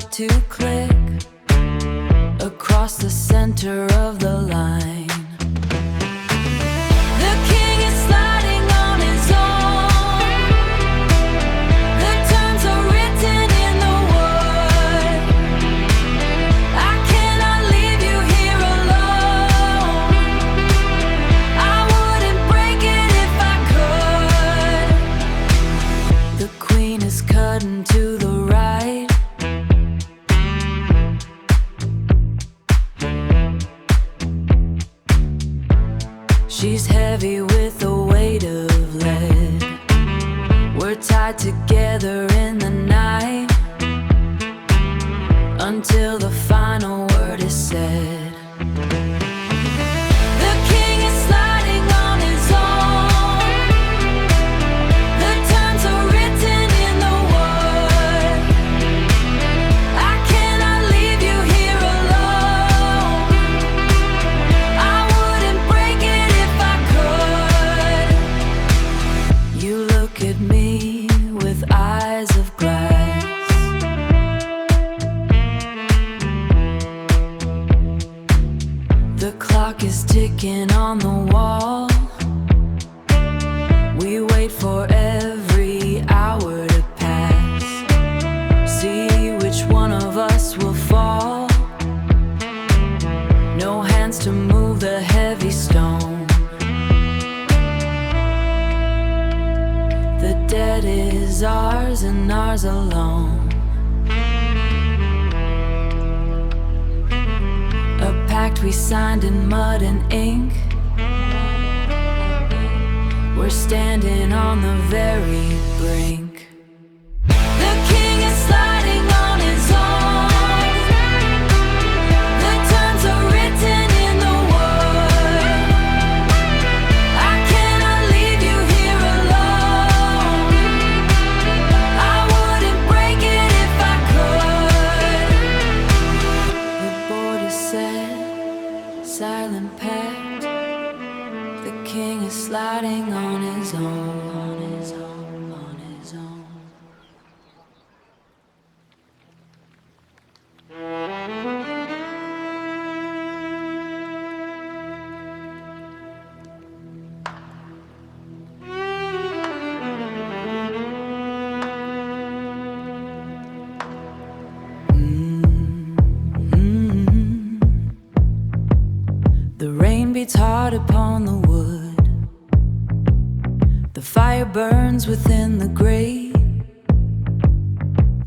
start to click across the center of the line. The king is sliding on his own. The terms are written in the wood. I cannot leave you here alone. I wouldn't break it if I could. The queen is cutting to the right. She's heavy with the weight of lead. We're tied together in the night until the final word is said. The king is sliding on his own. The terms are written in the wood. I cannot leave you here alone. I wouldn't break it if I could. You look at me with eyes of glass. The clock is ticking on the wall. We wait for every hour to pass. See which one of us will fall. No hands to move the heavy stone. The dead is ours and ours alone. A pact we signed in mud and ink. We're standing on the very brink. The king is sliding on his own. The terms are written in the wood. I cannot leave you here alone. I wouldn't break it if I could. The board is set, silent pact. The king is sliding on his own, on his own, on his own. The rain beats hard upon the wood. The fire burns within the grate.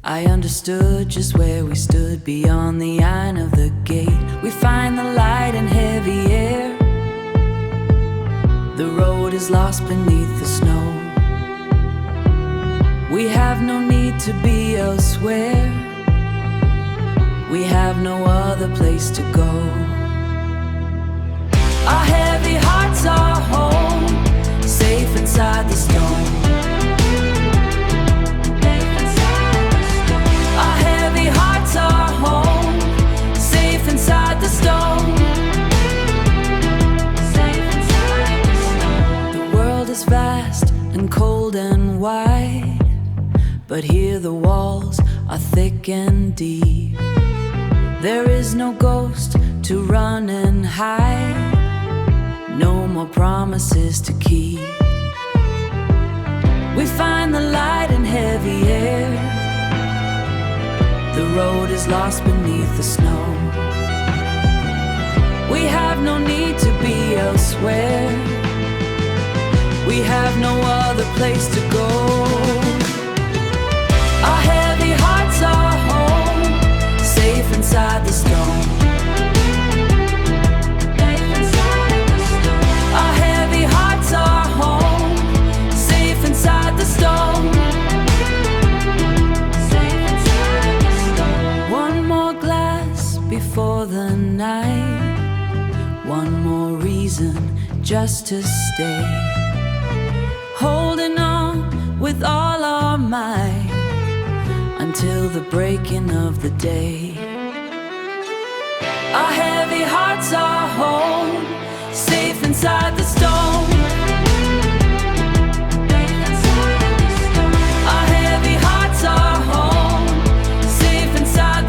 I understood just where we stood beyond the iron of the gate. We find the light in heavy air. The road is lost beneath the snow. We have no need to be elsewhere. We have no other place to go. Our heavy hearts are home, safe inside the stone. Our heavy hearts are home, safe inside the stone. The world is vast and cold and wide, but here the walls are thick and deep. There is no ghost to run and hide. No more promises to keep. We find the light in heavy air. The road is lost beneath the snow. We have no need to be elsewhere. We have no other place to go. Our heavy hearts are home, safe inside the stone. Our heavy hearts are home, safe inside the stone. Safe inside the stone. One more glass before the night. One more reason just to stay. Holding on with all our might until the breaking of the day. Our heavy hearts are home, safe inside the stone. Our heavy hearts are home, safe inside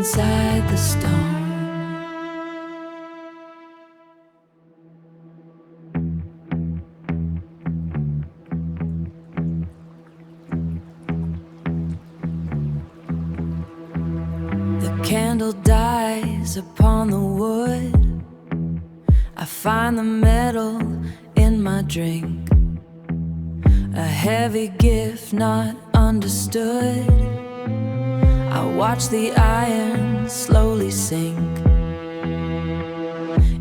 inside the stone. The candle dies upon the wood. I find the metal in my drink, a heavy gift not understood. I watch the iron slowly sink.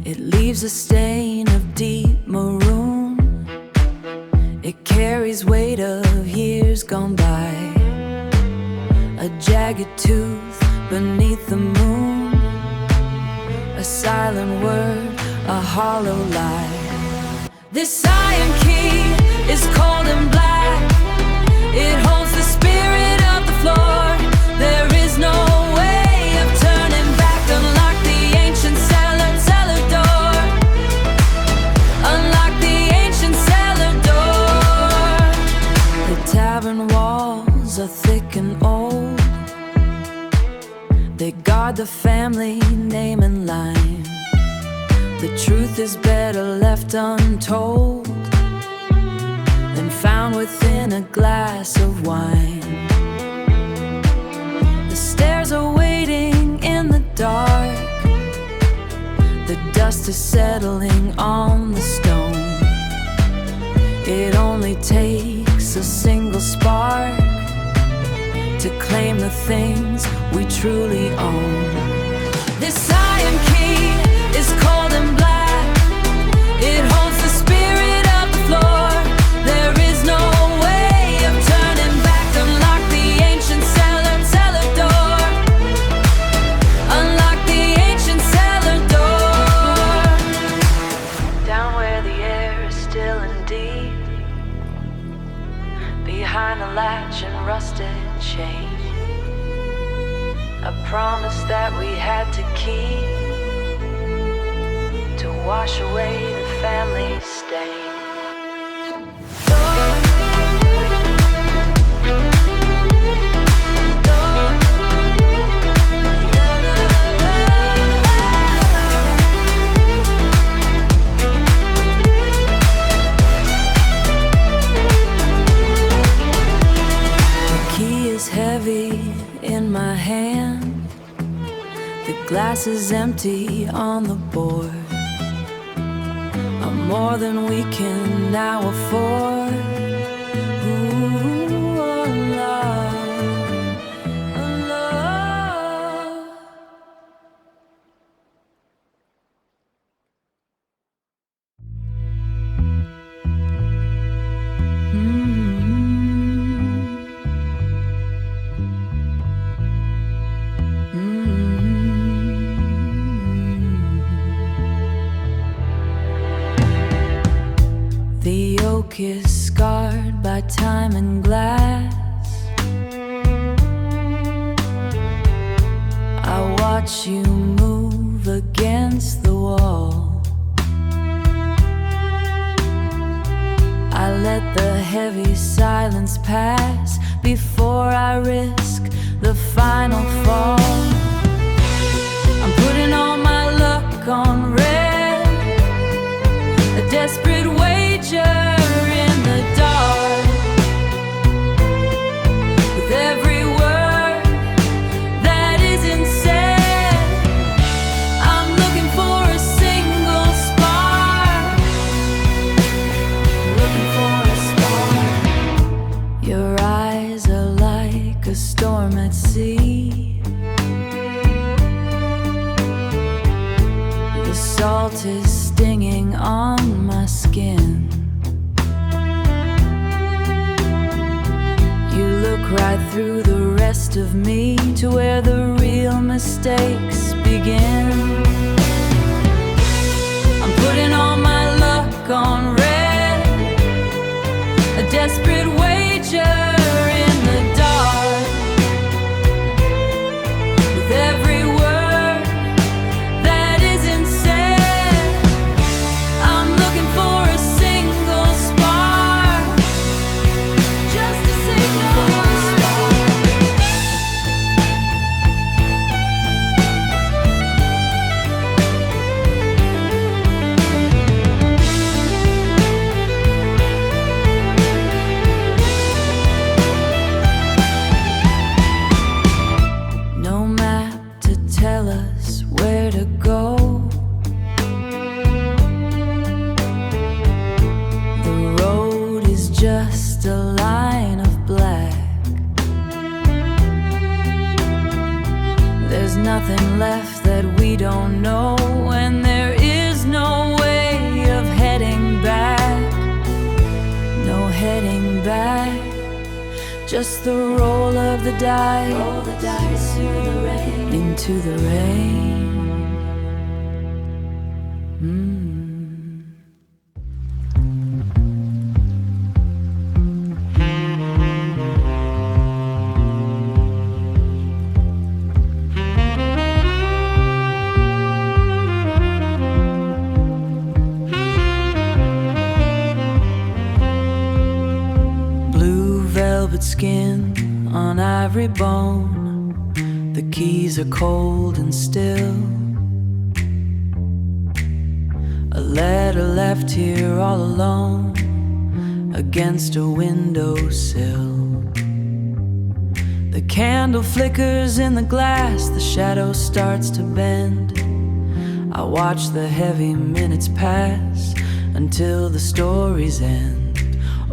It leaves a stain of deep maroon. It carries weight of years gone by, a jagged tooth beneath the moon, a silent word, a hollow lie. This iron key is cold and black. It holds the spirit of the floor. There is no way of turning back. Unlock the ancient cellar door. Unlock the ancient cellar door. The tavern walls are thick and old. They guard the family name and line. The truth is better left untold than found within a glass of wine. The stairs are waiting in the dark. The dust is settling on the stone. It only takes a single spark to claim the things we truly own. This iron key is cold and black. It holds the spirit of the floor. There is no way of turning back. Unlock the ancient cellar door. Unlock the ancient cellar door. Down where the air is still and deep, behind a latch and rusted chain, a promise that we had to keep, to wash away the family stain. The key is heavy in my hand. The glass is empty on the board. More than we can now afford. Ooh, love, love. The oak is scarred by time and glass. I watch you move against the wall. I let the heavy silence pass before I risk the final fall. I'm putting all my luck on red, a desperate wager in the dark. With every word that isn't said, I'm looking for a single spark. Looking for a spark. Your eyes are like a storm at sea. The salt is stinging on my skin. You look right through the rest of me to where the real mistakes begin. I'm putting all my luck on red, a desperate wager in the dark. With every word that isn't said, I'm looking for a single spark. Just a single spark. nothing left that we don't know, and there is no way of heading back. No heading back. Just the roll of the dice, roll the dice through the rain, into the rain. Skin on ivory bone, the keys are cold and still. A letter left here all alone against a windowsill. The candle flickers in the glass, the shadow starts to bend. I watch the heavy minutes pass until the story's end.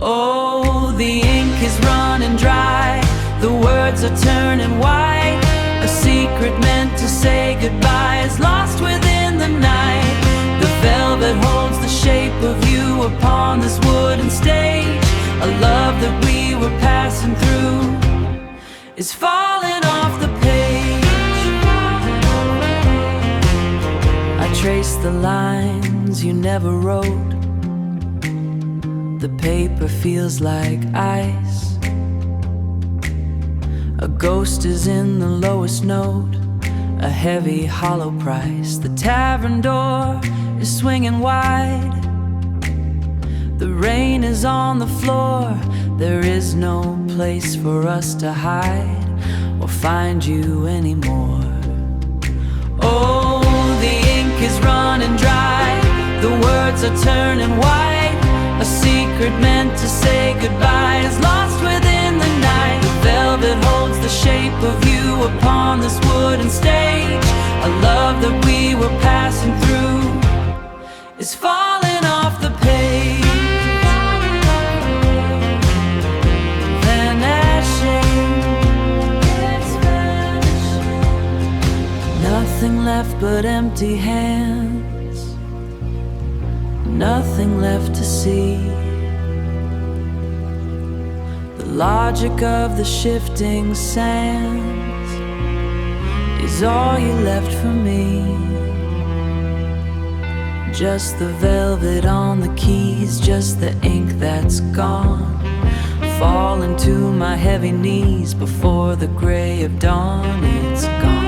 Oh, the ink is running dry, the words are turning white. A secret meant to say goodbye is lost within the night. The velvet holds the shape of you upon this wooden stage. A love that we were passing through is falling off the page. I trace the lines you never wrote. The paper feels like ice. A ghost is in the lowest note, a heavy hollow price. The tavern door is swinging wide. The rain is on the floor. There is no place for us to hide or find you anymore. Oh, the ink is running dry, the words are turning white. A secret meant to say goodbye is lost within the night. Velvet holds the shape of you upon this wooden stage. A love that we were passing through is falling off the page. Vanishing, it's vanishing. Nothing left but empty hands. Nothing left to see. The logic of the shifting sands is all you left for me. Just the velvet on the keys, just the ink that's gone. Falling to my heavy knees before the gray of dawn. It's gone.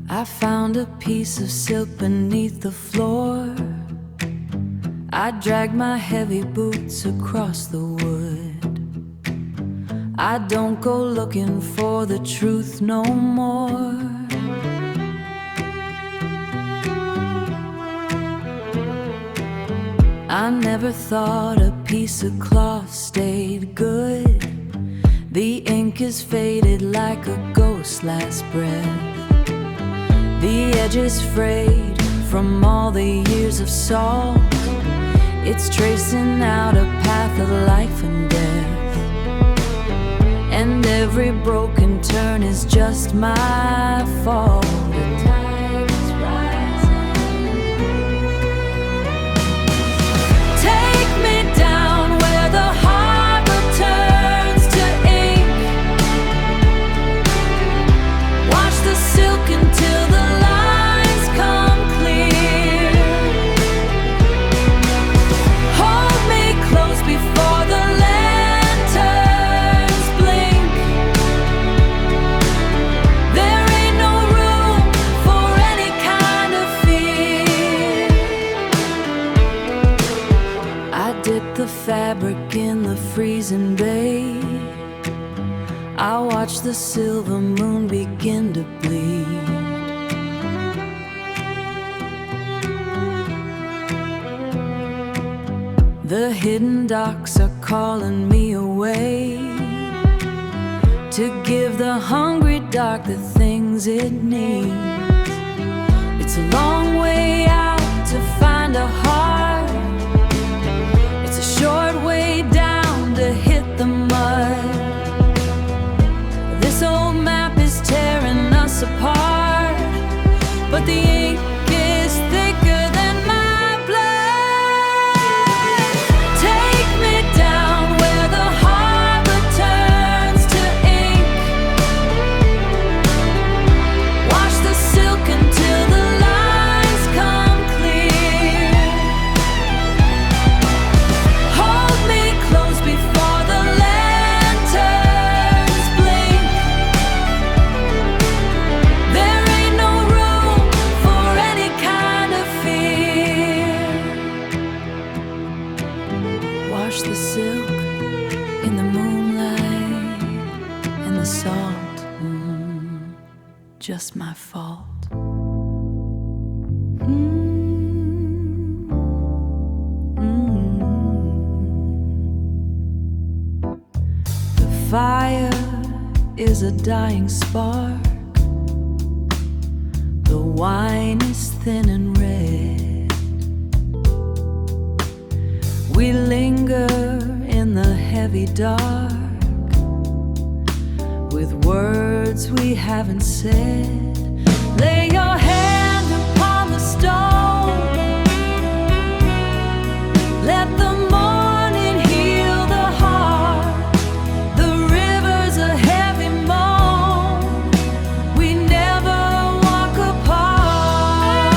I found a piece of silk beneath the floor. I dragged my heavy boots across the wood. I don't go looking for the truth no more. I never thought a piece of cloth stayed good. The ink is faded like a ghost's last breath. The edge is frayed from all the years of salt. It's tracing out a path of life and death. And every broken turn is just my fault. The tide is rising. Take me down where the harbor turns to ink. Wash the silk until the lines come clear. Hold me close before the lanterns blink. There ain't no room for any kind of fear. I dip the fabric in the freezing bay. I watch the silver moon begin to bleed. The hidden docks are calling me away to give the hungry dark the things it needs. It's a long way out to find a heart. It's a short way down to hit the mud. This old map is tearing us apart, but the ink is thicker than my blood. Take me down where the harbor turns to ink. Wash the silk until the lines come clear. Hold me close before the lanterns blink. There ain't no room for any kind of fear. Wash the silk in the moonlight and the salt. Just my fault. The fire is a dying spark. The wine is thin and red. We linger in the heavy dark with words we haven't said. Lay your hand upon the stone. Let the morning heal the heart. The river's a heavy moan. We never walk apart.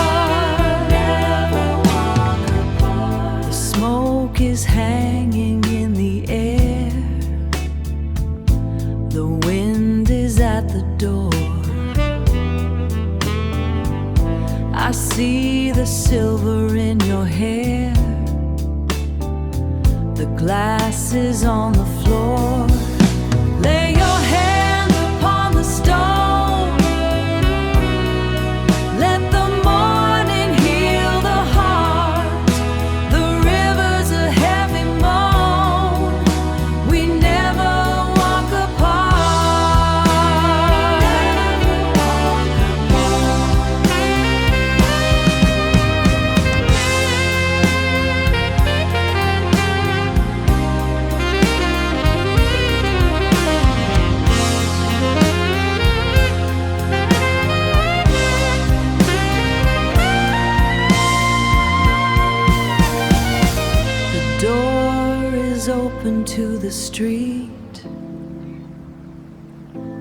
The smoke is hanging in the air. The wind is at the door. I see the silver in your hair. The glass is on the floor. Lay your hand upon the stone. Let the morning heal the heart. The river's a heavy moan. We never walk apart. The door is open to the street.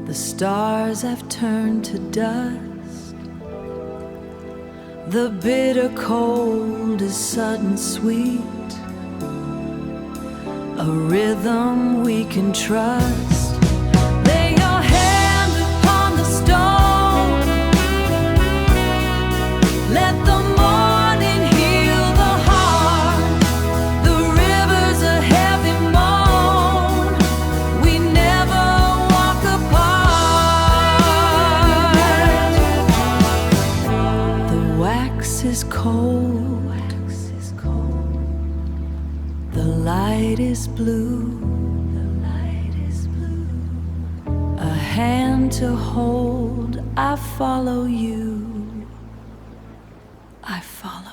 The stars have turned to dust. The bitter cold is sudden sweet, a rhythm we can trust. Lay your hand upon the stone. Let the morning heal the heart. The river's a heavy moan. We never walk apart. The wax is cold. The light is blue. A hand to hold. I follow you. I follow.